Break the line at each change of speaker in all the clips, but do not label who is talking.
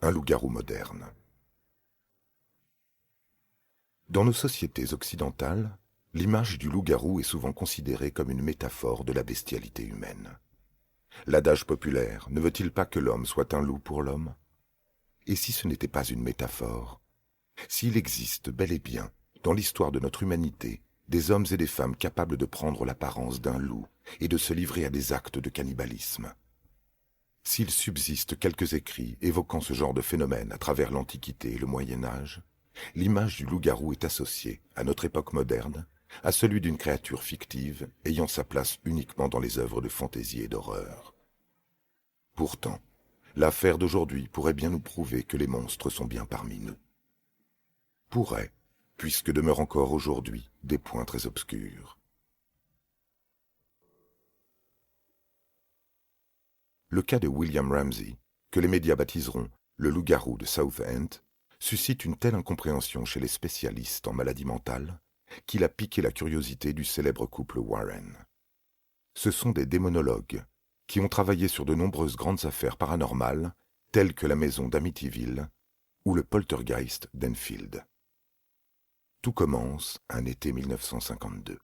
Un loup-garou moderne. Dans nos sociétés occidentales, l'image du loup-garou est souvent considérée comme une métaphore de la bestialité humaine. L'adage populaire ne veut-il pas que l'homme soit un loup pour l'homme? Et si ce n'était pas une métaphore? S'il existe bel et bien, dans l'histoire de notre humanité, des hommes et des femmes capables de prendre l'apparence d'un loup et de se livrer à des actes de cannibalisme, s'il subsiste quelques écrits évoquant ce genre de phénomène à travers l'Antiquité et le Moyen-Âge, l'image du loup-garou est associée, à notre époque moderne, à celui d'une créature fictive ayant sa place uniquement dans les œuvres de fantaisie et d'horreur. Pourtant, l'affaire d'aujourd'hui pourrait bien nous prouver que les monstres sont bien parmi nous. Pourrait, puisque demeurent encore aujourd'hui des points très obscurs. Le cas de William Ramsey, que les médias baptiseront le loup-garou de Southend, suscite une telle incompréhension chez les spécialistes en maladies mentales qu'il a piqué la curiosité du célèbre couple Warren. Ce sont des démonologues qui ont travaillé sur de nombreuses grandes affaires paranormales, telles que la maison d'Amityville ou le poltergeist d'Enfield. Tout commence un été 1952.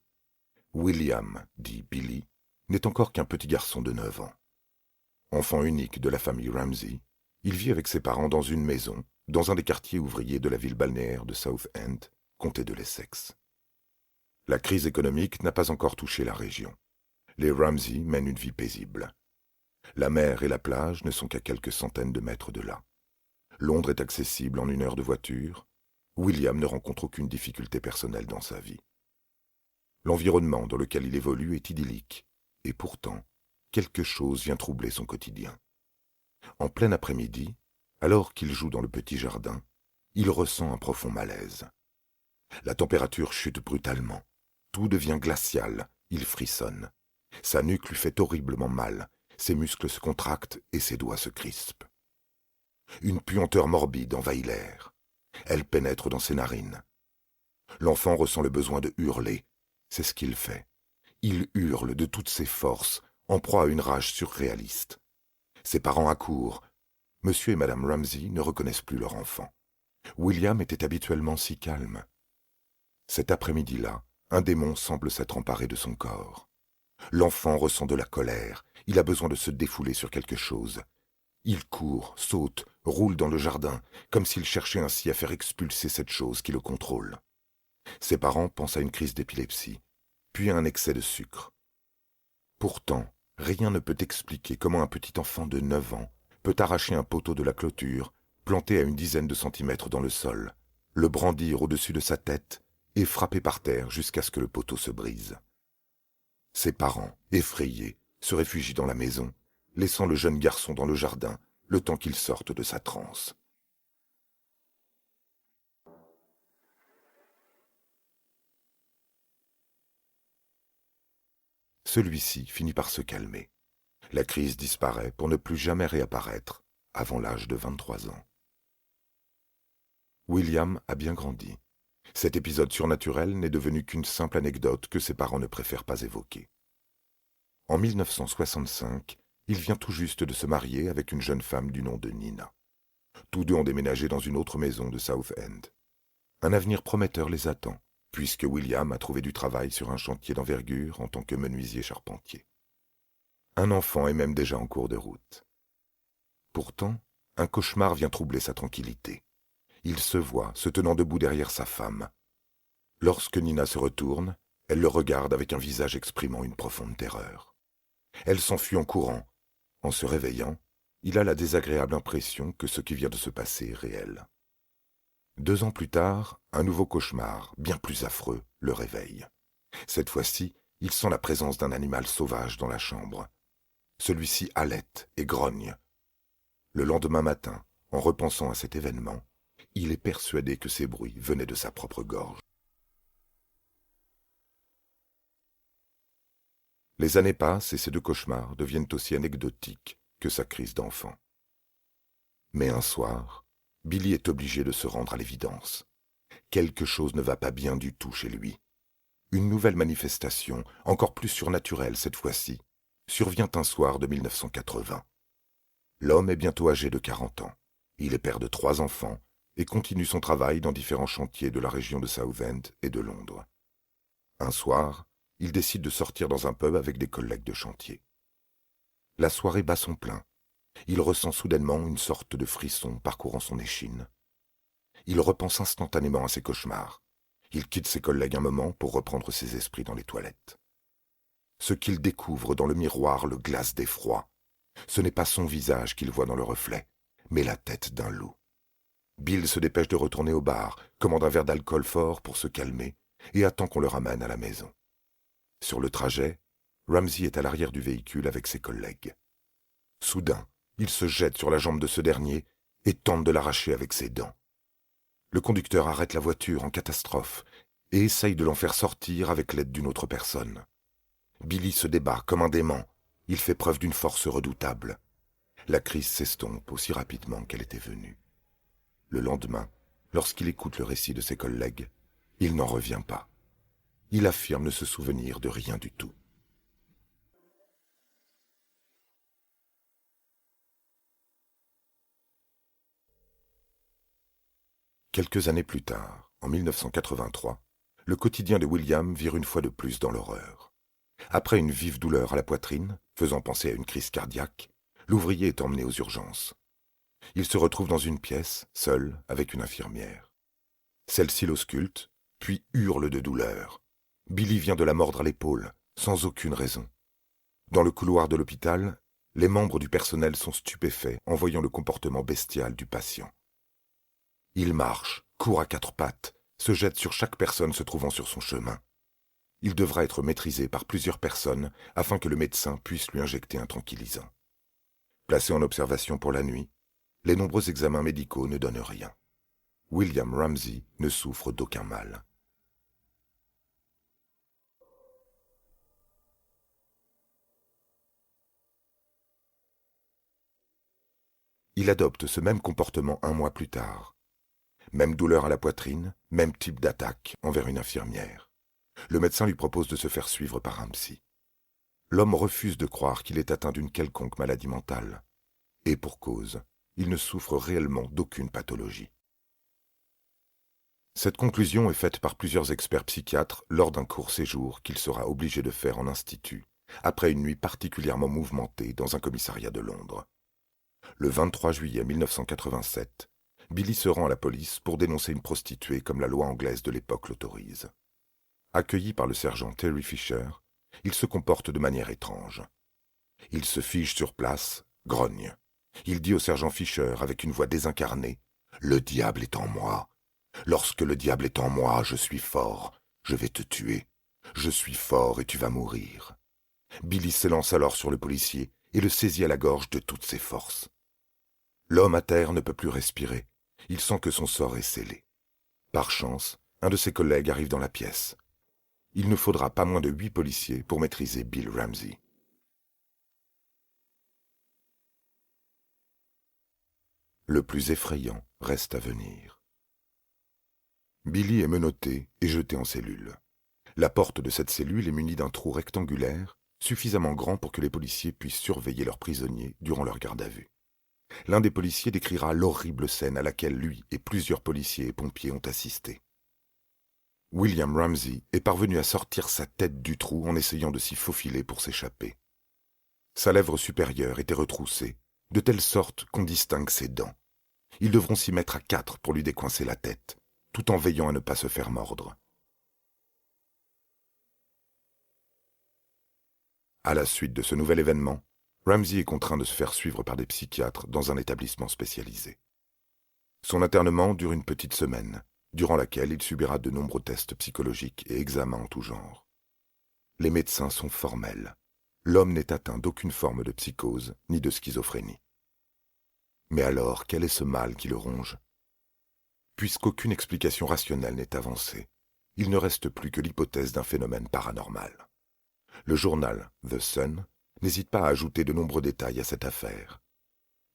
William, dit Billy, n'est encore qu'un petit garçon de 9 ans. Enfant unique de la famille Ramsey, il vit avec ses parents dans une maison, dans un des quartiers ouvriers de la ville balnéaire de Southend, comté de l'Essex. La crise économique n'a pas encore touché la région. Les Ramsey mènent une vie paisible. La mer et la plage ne sont qu'à quelques centaines de mètres de là. Londres est accessible en 1 heure de voiture. William ne rencontre aucune difficulté personnelle dans sa vie. L'environnement dans lequel il évolue est idyllique, et pourtant, quelque chose vient troubler son quotidien. En plein après-midi, alors qu'il joue dans le petit jardin, il ressent un profond malaise. La température chute brutalement. Tout devient glacial, il frissonne. Sa nuque lui fait horriblement mal, ses muscles se contractent et ses doigts se crispent. Une puanteur morbide envahit l'air. Elle pénètre dans ses narines. L'enfant ressent le besoin de hurler. C'est ce qu'il fait. Il hurle de toutes ses forces, en proie à une rage surréaliste. Ses parents accourent. Monsieur et Madame Ramsey ne reconnaissent plus leur enfant. William était habituellement si calme. Cet après-midi-là, un démon semble s'être emparé de son corps. L'enfant ressent de la colère. Il a besoin de se défouler sur quelque chose. Il court, saute, roule dans le jardin, comme s'il cherchait ainsi à faire expulser cette chose qui le contrôle. Ses parents pensent à une crise d'épilepsie, puis à un excès de sucre. Pourtant, rien ne peut expliquer comment un petit enfant de 9 ans peut arracher un poteau de la clôture, planté à une dizaine de centimètres dans le sol, le brandir au-dessus de sa tête et frapper par terre jusqu'à ce que le poteau se brise. Ses parents, effrayés, se réfugient dans la maison, laissant le jeune garçon dans le jardin, le temps qu'il sorte de sa transe. Celui-ci finit par se calmer. La crise disparaît pour ne plus jamais réapparaître avant l'âge de 23 ans. William a bien grandi. Cet épisode surnaturel n'est devenu qu'une simple anecdote que ses parents ne préfèrent pas évoquer. En 1965, il vient tout juste de se marier avec une jeune femme du nom de Nina. Tous deux ont déménagé dans une autre maison de Southend. Un avenir prometteur les attend, puisque William a trouvé du travail sur un chantier d'envergure en tant que menuisier charpentier. Un enfant est même déjà en cours de route. Pourtant, un cauchemar vient troubler sa tranquillité. Il se voit se tenant debout derrière sa femme. Lorsque Nina se retourne, elle le regarde avec un visage exprimant une profonde terreur. Elle s'enfuit en courant. En se réveillant, il a la désagréable impression que ce qui vient de se passer est réel. 2 ans plus tard, un nouveau cauchemar, bien plus affreux, le réveille. Cette fois-ci, il sent la présence d'un animal sauvage dans la chambre. Celui-ci halète et grogne. Le lendemain matin, en repensant à cet événement, il est persuadé que ces bruits venaient de sa propre gorge. Les années passent et ces 2 cauchemars deviennent aussi anecdotiques que sa crise d'enfant. Mais un soir, Billy est obligé de se rendre à l'évidence. Quelque chose ne va pas bien du tout chez lui. Une nouvelle manifestation, encore plus surnaturelle cette fois-ci, survient un soir de 1980. L'homme est bientôt âgé de 40 ans. Il est père de 3 enfants et continue son travail dans différents chantiers de la région de Southend et de Londres. Un soir, il décide de sortir dans un pub avec des collègues de chantier. La soirée bat son plein. Il ressent soudainement une sorte de frisson parcourant son échine. Il repense instantanément à ses cauchemars. Il quitte ses collègues un moment pour reprendre ses esprits dans les toilettes. Ce qu'il découvre dans le miroir le glace d'effroi. Ce n'est pas son visage qu'il voit dans le reflet, mais la tête d'un loup. Bill se dépêche de retourner au bar, commande un verre d'alcool fort pour se calmer et attend qu'on le ramène à la maison. Sur le trajet, Ramsey est à l'arrière du véhicule avec ses collègues. Soudain, il se jette sur la jambe de ce dernier et tente de l'arracher avec ses dents. Le conducteur arrête la voiture en catastrophe et essaye de l'en faire sortir avec l'aide d'une autre personne. Billy se débat comme un dément. Il fait preuve d'une force redoutable. La crise s'estompe aussi rapidement qu'elle était venue. Le lendemain, lorsqu'il écoute le récit de ses collègues, il n'en revient pas. Il affirme ne se souvenir de rien du tout. Quelques années plus tard, en 1983, le quotidien de William vire une fois de plus dans l'horreur. Après une vive douleur à la poitrine, faisant penser à une crise cardiaque, l'ouvrier est emmené aux urgences. Il se retrouve dans une pièce, seul, avec une infirmière. Celle-ci l'ausculte, puis hurle de douleur. Billy vient de la mordre à l'épaule, sans aucune raison. Dans le couloir de l'hôpital, les membres du personnel sont stupéfaits en voyant le comportement bestial du patient. Il marche, court à 4 pattes, se jette sur chaque personne se trouvant sur son chemin. Il devra être maîtrisé par plusieurs personnes afin que le médecin puisse lui injecter un tranquillisant. Placé en observation pour la nuit, les nombreux examens médicaux ne donnent rien. William Ramsey ne souffre d'aucun mal. Il adopte ce même comportement un mois plus tard. Même douleur à la poitrine, même type d'attaque envers une infirmière. Le médecin lui propose de se faire suivre par un psy. L'homme refuse de croire qu'il est atteint d'une quelconque maladie mentale. Et pour cause, il ne souffre réellement d'aucune pathologie. Cette conclusion est faite par plusieurs experts psychiatres lors d'un court séjour qu'il sera obligé de faire en institut, après une nuit particulièrement mouvementée dans un commissariat de Londres. Le 23 juillet 1987, Billy se rend à la police pour dénoncer une prostituée comme la loi anglaise de l'époque l'autorise. Accueilli par le sergent Terry Fisher, il se comporte de manière étrange. Il se fige sur place, grogne. Il dit au sergent Fisher avec une voix désincarnée « Le diable est en moi. Lorsque le diable est en moi, je suis fort. Je vais te tuer. Je suis fort et tu vas mourir. » Billy s'élance alors sur le policier et le saisit à la gorge de toutes ses forces. L'homme à terre ne peut plus respirer. Il sent que son sort est scellé. Par chance, un de ses collègues arrive dans la pièce. Il ne faudra pas moins de 8 policiers pour maîtriser Bill Ramsey. Le plus effrayant reste à venir. Billy est menotté et jeté en cellule. La porte de cette cellule est munie d'un trou rectangulaire, suffisamment grand pour que les policiers puissent surveiller leurs prisonniers durant leur garde à vue. L'un des policiers décrira l'horrible scène à laquelle lui et plusieurs policiers et pompiers ont assisté. William Ramsey est parvenu à sortir sa tête du trou en essayant de s'y faufiler pour s'échapper. Sa lèvre supérieure était retroussée, de telle sorte qu'on distingue ses dents. Ils devront s'y mettre à 4 pour lui décoincer la tête, tout en veillant à ne pas se faire mordre. À la suite de ce nouvel événement, Ramsey est contraint de se faire suivre par des psychiatres dans un établissement spécialisé. Son internement dure une petite semaine, durant laquelle il subira de nombreux tests psychologiques et examens en tout genre. Les médecins sont formels. L'homme n'est atteint d'aucune forme de psychose ni de schizophrénie. Mais alors, quel est ce mal qui le ronge? Puisqu'aucune explication rationnelle n'est avancée, il ne reste plus que l'hypothèse d'un phénomène paranormal. Le journal The Sun n'hésite pas à ajouter de nombreux détails à cette affaire.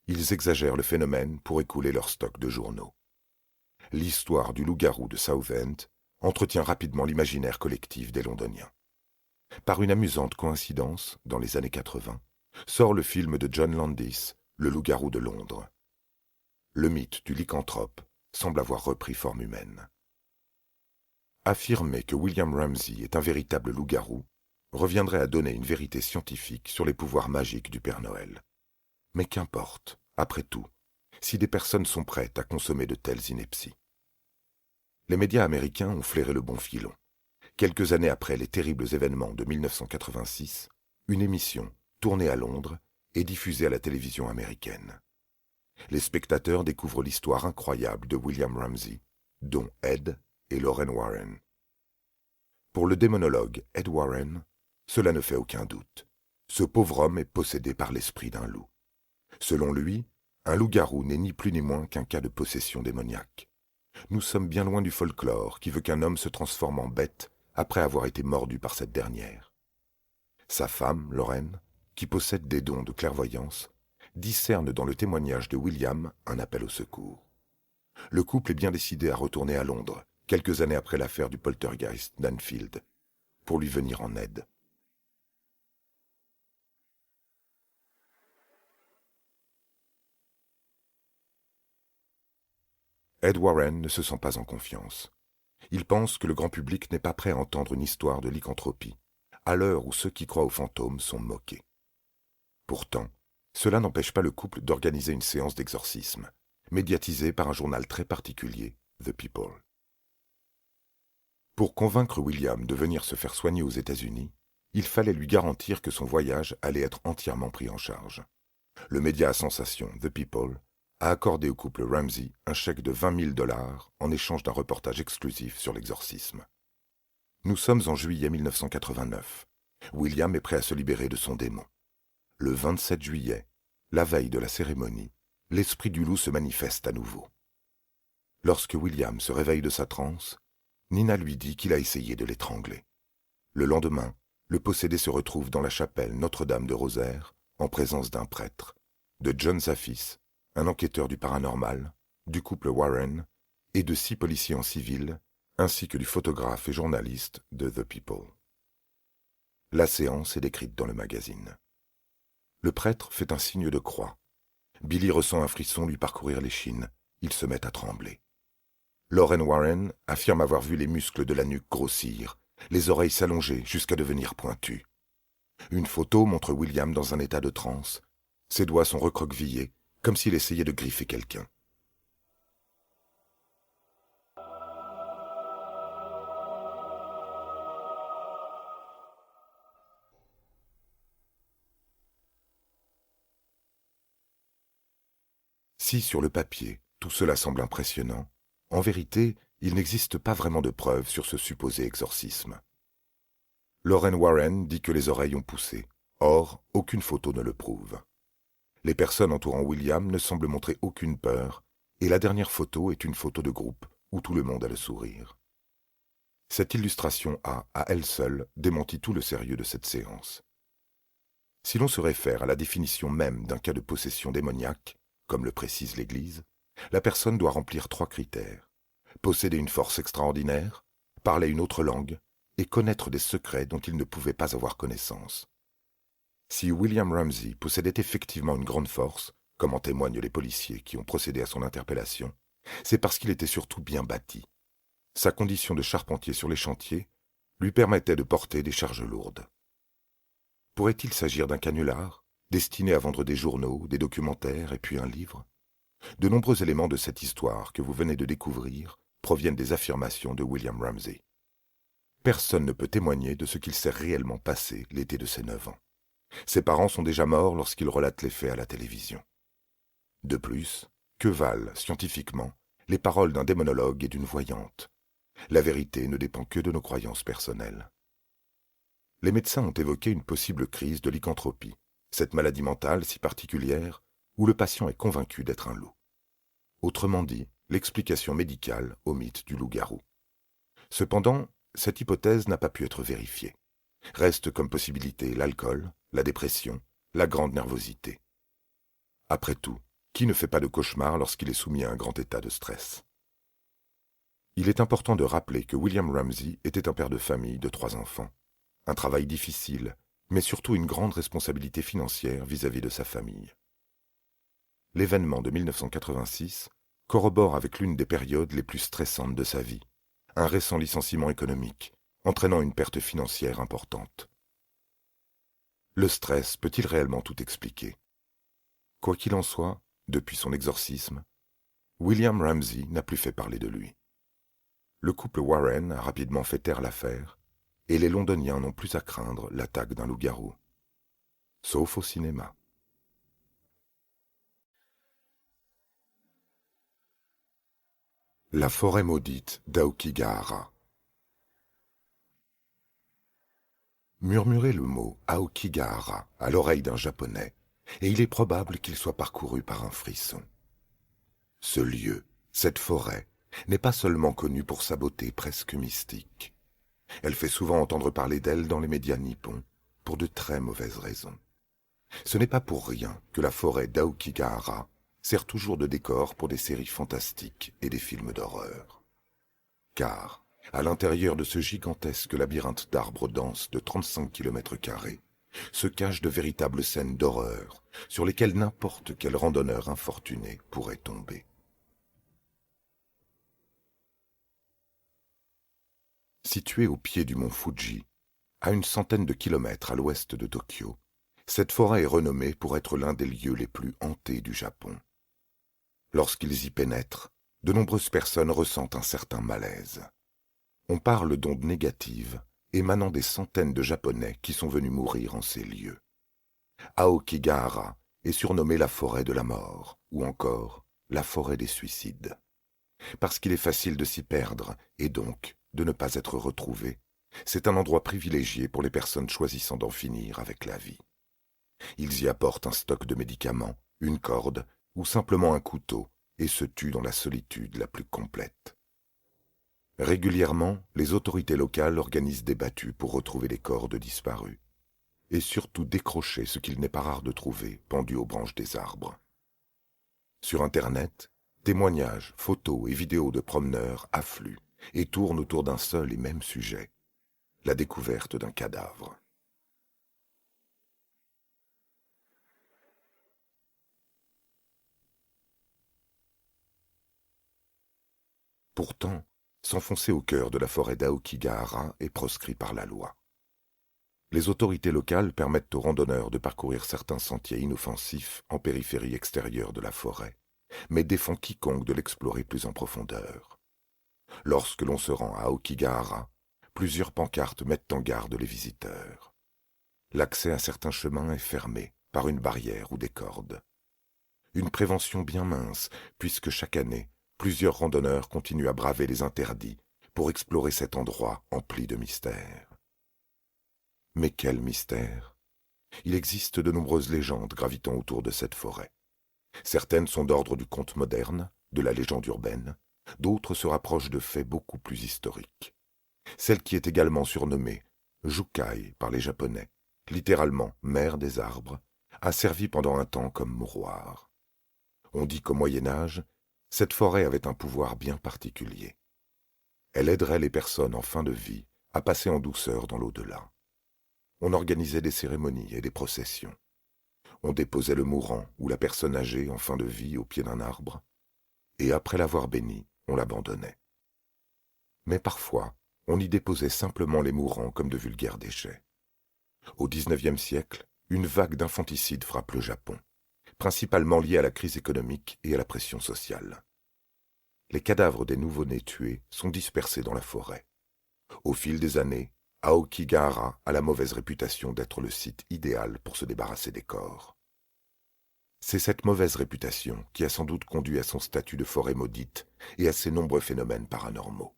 Ils exagèrent le phénomène pour écouler leur stock de journaux. L'histoire du loup-garou de Southend entretient rapidement l'imaginaire collectif des Londoniens. Par une amusante coïncidence, dans les années 80, sort le film de John Landis, Le loup-garou de Londres. le mythe du lycanthrope semble avoir repris forme humaine. Affirmer que William Ramsey est un véritable loup-garou reviendrait à donner une vérité scientifique sur les pouvoirs magiques du Père Noël. Mais qu'importe, après tout, si des personnes sont prêtes à consommer de telles inepties. Les médias américains ont flairé le bon filon. Quelques années après les terribles événements de 1986, une émission, tournée à Londres, est diffusée à la télévision américaine. Les spectateurs découvrent l'histoire incroyable de William Ramsey, dont Ed et Lorraine Warren. Pour le démonologue Ed Warren, cela ne fait aucun doute. Ce pauvre homme est possédé par l'esprit d'un loup. Selon lui, un loup-garou n'est ni plus ni moins qu'un cas de possession démoniaque. Nous sommes bien loin du folklore qui veut qu'un homme se transforme en bête après avoir été mordu par cette dernière. Sa femme, Lorraine, qui possède des dons de clairvoyance, discerne dans le témoignage de William un appel au secours. Le couple est bien décidé à retourner à Londres, quelques années après l'affaire du poltergeist d'Anfield, pour lui venir en aide. Ed Warren ne se sent pas en confiance. Il pense que le grand public n'est pas prêt à entendre une histoire de lycanthropie, à l'heure où ceux qui croient aux fantômes sont moqués. Pourtant, cela n'empêche pas le couple d'organiser une séance d'exorcisme, médiatisée par un journal très particulier, The People. Pour convaincre William de venir se faire soigner aux États-Unis, il fallait lui garantir que son voyage allait être entièrement pris en charge. Le média à sensation The People a accordé au couple Ramsey un chèque de $20 000 en échange d'un reportage exclusif sur l'exorcisme. Nous sommes en juillet 1989. William est prêt à se libérer de son démon. Le 27 juillet, la veille de la cérémonie, l'esprit du loup se manifeste à nouveau. Lorsque William se réveille de sa transe, Nina lui dit qu'il a essayé de l'étrangler. Le lendemain, le possédé se retrouve dans la chapelle Notre-Dame de Rosaire, en présence d'un prêtre, de John Zaffis, un enquêteur du paranormal, du couple Warren et de 6 policiers en civil, ainsi que du photographe et journaliste de The People. La séance est décrite dans le magazine. Le prêtre fait un signe de croix. Billy ressent un frisson lui parcourir l'échine. Il se met à trembler. Lorraine Warren affirme avoir vu les muscles de la nuque grossir, les oreilles s'allonger jusqu'à devenir pointues. Une photo montre William dans un état de transe. Ses doigts sont recroquevillés, comme s'il essayait de griffer quelqu'un. Si sur le papier, tout cela semble impressionnant, en vérité, il n'existe pas vraiment de preuves sur ce supposé exorcisme. Lorraine Warren dit que les oreilles ont poussé. Or, aucune photo ne le prouve. Les personnes entourant William ne semblent montrer aucune peur, et la dernière photo est une photo de groupe où tout le monde a le sourire. Cette illustration a, à elle seule, démenti tout le sérieux de cette séance. Si l'on se réfère à la définition même d'un cas de possession démoniaque, comme le précise l'Église, la personne doit remplir 3 critères. Posséder une force extraordinaire, parler une autre langue et connaître des secrets dont il ne pouvait pas avoir connaissance. Si William Ramsey possédait effectivement une grande force, comme en témoignent les policiers qui ont procédé à son interpellation, c'est parce qu'il était surtout bien bâti. Sa condition de charpentier sur les chantiers lui permettait de porter des charges lourdes. Pourrait-il s'agir d'un canular, destiné à vendre des journaux, des documentaires et puis un livre ? De nombreux éléments de cette histoire que vous venez de découvrir proviennent des affirmations de William Ramsey. Personne ne peut témoigner de ce qu'il s'est réellement passé l'été de ses 9 ans. Ses parents sont déjà morts lorsqu'il relate les faits à la télévision. De plus, que valent, scientifiquement, les paroles d'un démonologue et d'une voyante ? La vérité ne dépend que de nos croyances personnelles. Les médecins ont évoqué une possible crise de lycanthropie, cette maladie mentale si particulière où le patient est convaincu d'être un loup. Autrement dit, l'explication médicale au mythe du loup-garou. Cependant, cette hypothèse n'a pas pu être vérifiée. Reste comme possibilité l'alcool, la dépression, la grande nervosité. Après tout, qui ne fait pas de cauchemar lorsqu'il est soumis à un grand état de stress ? Il est important de rappeler que William Ramsey était un père de famille de 3 enfants. Un travail difficile, mais surtout une grande responsabilité financière vis-à-vis de sa famille. l'événement de 1986 corrobore avec l'une des périodes les plus stressantes de sa vie, un récent licenciement économique, entraînant une perte financière importante. Le stress peut-il réellement tout expliquer? Quoi qu'il en soit, depuis son exorcisme, William Ramsey n'a plus fait parler de lui. Le couple Warren a rapidement fait taire l'affaire, et les Londoniens n'ont plus à craindre l'attaque d'un loup-garou. Sauf au cinéma. La forêt maudite d'Aokigahara. Murmurez le mot Aokigahara à l'oreille d'un Japonais, et il est probable qu'il soit parcouru par un frisson. Ce lieu, cette forêt, n'est pas seulement connue pour sa beauté presque mystique. Elle fait souvent entendre parler d'elle dans les médias nippons, pour de très mauvaises raisons. Ce n'est pas pour rien que la forêt d'Aokigahara sert toujours de décor pour des séries fantastiques et des films d'horreur. Car, à l'intérieur de ce gigantesque labyrinthe d'arbres denses de 35 km² se cachent de véritables scènes d'horreur sur lesquelles n'importe quel randonneur infortuné pourrait tomber. Située au pied du mont Fuji, à une centaine de kilomètres à l'ouest de Tokyo, cette forêt est renommée pour être l'un des lieux les plus hantés du Japon. Lorsqu'ils y pénètrent, de nombreuses personnes ressentent un certain malaise. On parle d'ondes négatives émanant des centaines de Japonais qui sont venus mourir en ces lieux. Aokigahara est surnommée la forêt de la mort, ou encore la forêt des suicides. Parce qu'il est facile de s'y perdre, et donc de ne pas être retrouvé, c'est un endroit privilégié pour les personnes choisissant d'en finir avec la vie. Ils y apportent un stock de médicaments, une corde ou simplement un couteau et se tuent dans la solitude la plus complète. Régulièrement, les autorités locales organisent des battues pour retrouver les corps de disparus et surtout décrocher ce qu'il n'est pas rare de trouver pendu aux branches des arbres. Sur Internet, témoignages, photos et vidéos de promeneurs affluent et tournent autour d'un seul et même sujet, la découverte d'un cadavre. Pourtant, s'enfoncer au cœur de la forêt d'Aokigahara est proscrit par la loi. Les autorités locales permettent aux randonneurs de parcourir certains sentiers inoffensifs en périphérie extérieure de la forêt, mais défend quiconque de l'explorer plus en profondeur. Lorsque l'on se rend à Aokigahara, plusieurs pancartes mettent en garde les visiteurs. L'accès à certains chemins est fermé par une barrière ou des cordes. Une prévention bien mince, puisque chaque année, plusieurs randonneurs continuent à braver les interdits pour explorer cet endroit empli de mystères. Mais quel mystère! Il existe de nombreuses légendes gravitant autour de cette forêt. Certaines sont d'ordre du conte moderne, de la légende urbaine, d'autres se rapprochent de faits beaucoup plus historiques. Celle qui est également surnommée Jukai par les Japonais, littéralement mère des arbres, a servi pendant un temps comme mouroir. On dit qu'au Moyen-Âge, cette forêt avait un pouvoir bien particulier. Elle aiderait les personnes en fin de vie à passer en douceur dans l'au-delà. On organisait des cérémonies et des processions. On déposait le mourant ou la personne âgée en fin de vie au pied d'un arbre, et après l'avoir béni, on l'abandonnait. Mais parfois, on y déposait simplement les mourants comme de vulgaires déchets. Au XIXe siècle, une vague d'infanticide frappe le Japon, principalement liée à la crise économique et à la pression sociale. Les cadavres des nouveau-nés tués sont dispersés dans la forêt. Au fil des années, Aokigahara a la mauvaise réputation d'être le site idéal pour se débarrasser des corps. C'est cette mauvaise réputation qui a sans doute conduit à son statut de forêt maudite et à ses nombreux phénomènes paranormaux.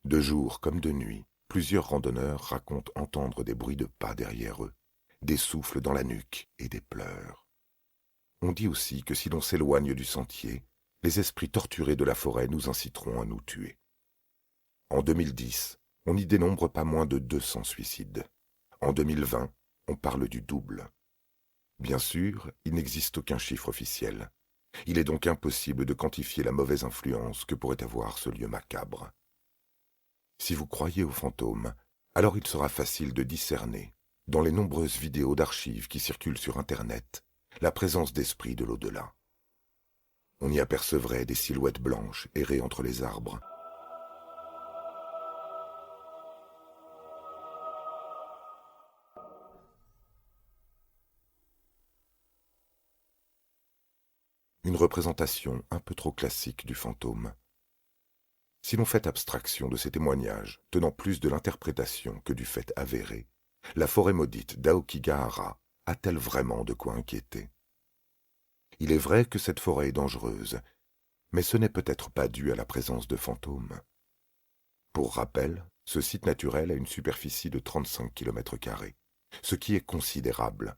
De jour comme de nuit, plusieurs randonneurs racontent entendre des bruits de pas derrière eux, des souffles dans la nuque et des pleurs. On dit aussi que si l'on s'éloigne du sentier, les esprits torturés de la forêt nous inciteront à nous tuer. En 2010, on y dénombre pas moins de 200 suicides. En 2020, on parle du double. Bien sûr, il n'existe aucun chiffre officiel, Il est donc impossible de quantifier la mauvaise influence que pourrait avoir ce lieu macabre. Si vous croyez aux fantômes, alors il sera facile de discerner, dans les nombreuses vidéos d'archives qui circulent sur Internet, la présence d'esprits de l'au-delà. On y apercevrait des silhouettes blanches errer entre les arbres. Une représentation un peu trop classique du fantôme. Si l'on fait abstraction de ces témoignages, tenant plus de l'interprétation que du fait avéré, la forêt maudite d'Aokigahara a-t-elle vraiment de quoi inquiéter? Il est vrai que cette forêt est dangereuse, mais ce n'est peut-être pas dû à la présence de fantômes. Pour rappel, ce site naturel a une superficie de 35 km², ce qui est considérable.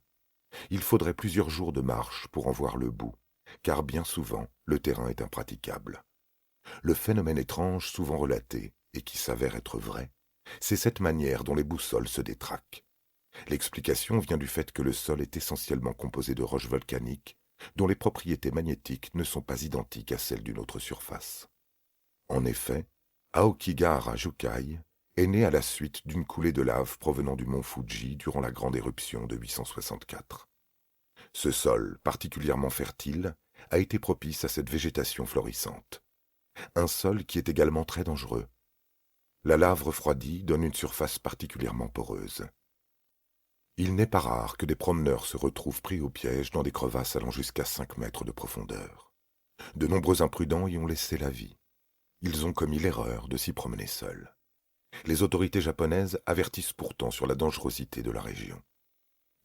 Il faudrait plusieurs jours de marche pour en voir le bout, car bien souvent, le terrain est impraticable. Le phénomène étrange souvent relaté, et qui s'avère être vrai, c'est cette manière dont les boussoles se détraquent. L'explication vient du fait que le sol est essentiellement composé de roches volcaniques, dont les propriétés magnétiques ne sont pas identiques à celles d'une autre surface. En effet, Aokigahara Jukai est né à la suite d'une coulée de lave provenant du mont Fuji durant la grande éruption de 864. Ce sol, particulièrement fertile, a été propice à cette végétation florissante. Un sol qui est également très dangereux. La lave refroidie donne une surface particulièrement poreuse. Il n'est pas rare que des promeneurs se retrouvent pris au piège dans des crevasses allant jusqu'à 5 mètres de profondeur. De nombreux imprudents y ont laissé la vie. Ils ont commis l'erreur de s'y promener seuls. Les autorités japonaises avertissent pourtant sur la dangerosité de la région.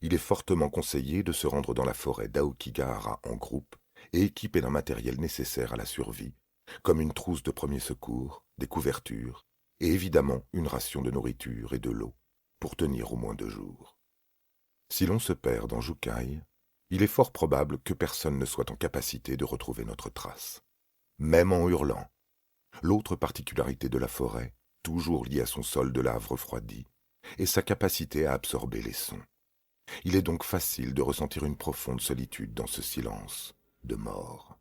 Il est fortement conseillé de se rendre dans la forêt d'Aokigahara en groupe et équipé d'un matériel nécessaire à la survie, comme une trousse de premiers secours, des couvertures et évidemment une ration de nourriture et de l'eau pour tenir au moins 2 jours. Si l'on se perd dans Jukai, il est fort probable que personne ne soit en capacité de retrouver notre trace, même en hurlant. L'autre particularité de la forêt, toujours liée à son sol de lave refroidie, est sa capacité à absorber les sons. Il est donc facile de ressentir une profonde solitude dans ce silence de mort.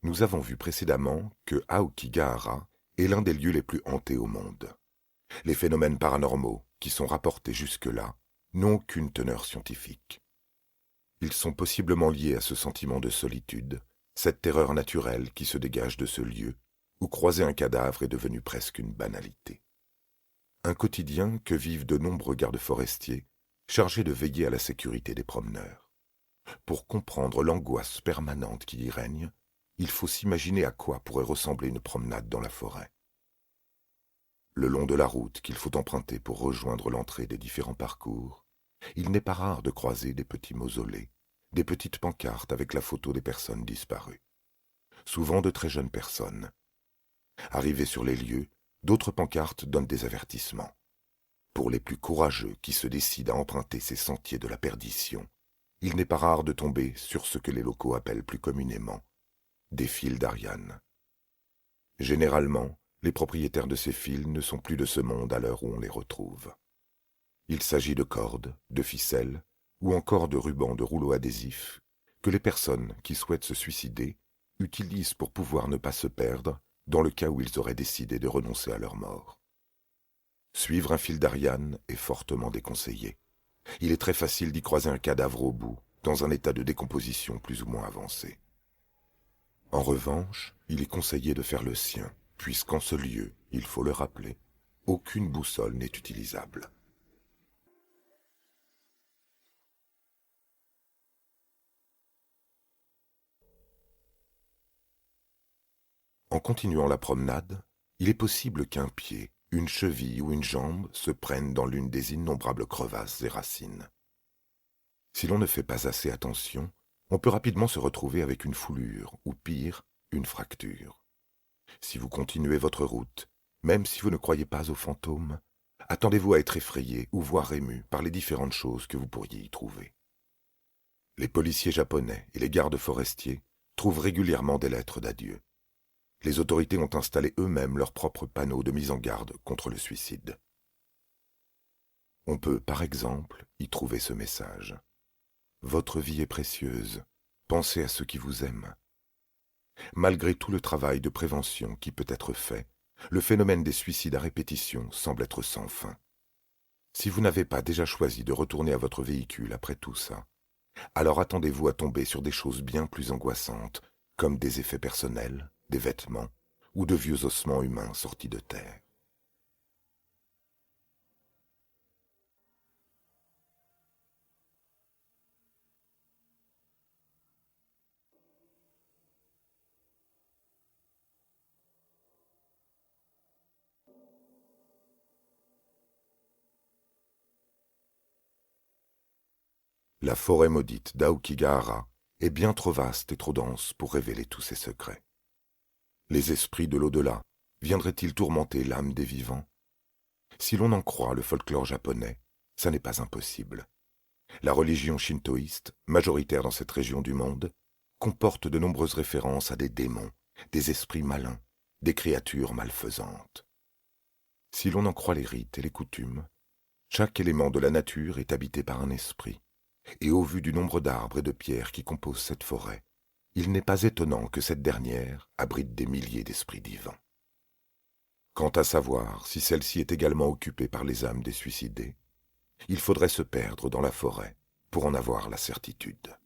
Nous avons vu précédemment que Aokigahara est l'un des lieux les plus hantés au monde. Les phénomènes paranormaux qui sont rapportés jusque-là n'ont aucune teneur scientifique. Ils sont possiblement liés à ce sentiment de solitude, cette terreur naturelle qui se dégage de ce lieu, où croiser un cadavre est devenu presque une banalité. Un quotidien que vivent de nombreux gardes forestiers, chargés de veiller à la sécurité des promeneurs. Pour comprendre l'angoisse permanente qui y règne, il faut s'imaginer à quoi pourrait ressembler une promenade dans la forêt. Le long de la route qu'il faut emprunter pour rejoindre l'entrée des différents parcours, il n'est pas rare de croiser des petits mausolées, des petites pancartes avec la photo des personnes disparues. Souvent de très jeunes personnes. Arrivés sur les lieux, d'autres pancartes donnent des avertissements. Pour les plus courageux qui se décident à emprunter ces sentiers de la perdition, il n'est pas rare de tomber sur ce que les locaux appellent plus communément des fils d'Ariane. Généralement, les propriétaires de ces fils ne sont plus de ce monde à l'heure où on les retrouve. Il s'agit de cordes, de ficelles ou encore de rubans de rouleaux adhésifs que les personnes qui souhaitent se suicider utilisent pour pouvoir ne pas se perdre dans le cas où ils auraient décidé de renoncer à leur mort. Suivre un fil d'Ariane est fortement déconseillé. Il est très facile d'y croiser un cadavre au bout, dans un état de décomposition plus ou moins avancé. En revanche, il est conseillé de faire le sien, puisqu'en ce lieu, il faut le rappeler, aucune boussole n'est utilisable. En continuant la promenade, il est possible qu'un pied, une cheville ou une jambe se prennent dans l'une des innombrables crevasses et racines. Si l'on ne fait pas assez attention, on peut rapidement se retrouver avec une foulure, ou pire, une fracture. Si vous continuez votre route, même si vous ne croyez pas aux fantômes, attendez-vous à être effrayé ou voire ému par les différentes choses que vous pourriez y trouver. Les policiers japonais et les gardes forestiers trouvent régulièrement des lettres d'adieu. Les autorités ont installé eux-mêmes leurs propres panneaux de mise en garde contre le suicide. On peut, par exemple, y trouver ce message. Votre vie est précieuse, pensez à ceux qui vous aiment. Malgré tout le travail de prévention qui peut être fait, le phénomène des suicides à répétition semble être sans fin. Si vous n'avez pas déjà choisi de retourner à votre véhicule après tout ça, alors attendez-vous à tomber sur des choses bien plus angoissantes, comme des effets personnels, des vêtements ou de vieux ossements humains sortis de terre. La forêt maudite d'Aokigahara est bien trop vaste et trop dense pour révéler tous ses secrets. Les esprits de l'au-delà viendraient-ils tourmenter l'âme des vivants? Si l'on en croit le folklore japonais, ça n'est pas impossible. La religion shintoïste, majoritaire dans cette région du monde, comporte de nombreuses références à des démons, des esprits malins, des créatures malfaisantes. Si l'on en croit les rites et les coutumes, chaque élément de la nature est habité par un esprit, et au vu du nombre d'arbres et de pierres qui composent cette forêt, il n'est pas étonnant que cette dernière abrite des milliers d'esprits divins. Quant à savoir si celle-ci est également occupée par les âmes des suicidés, il faudrait se perdre dans la forêt pour en avoir la certitude.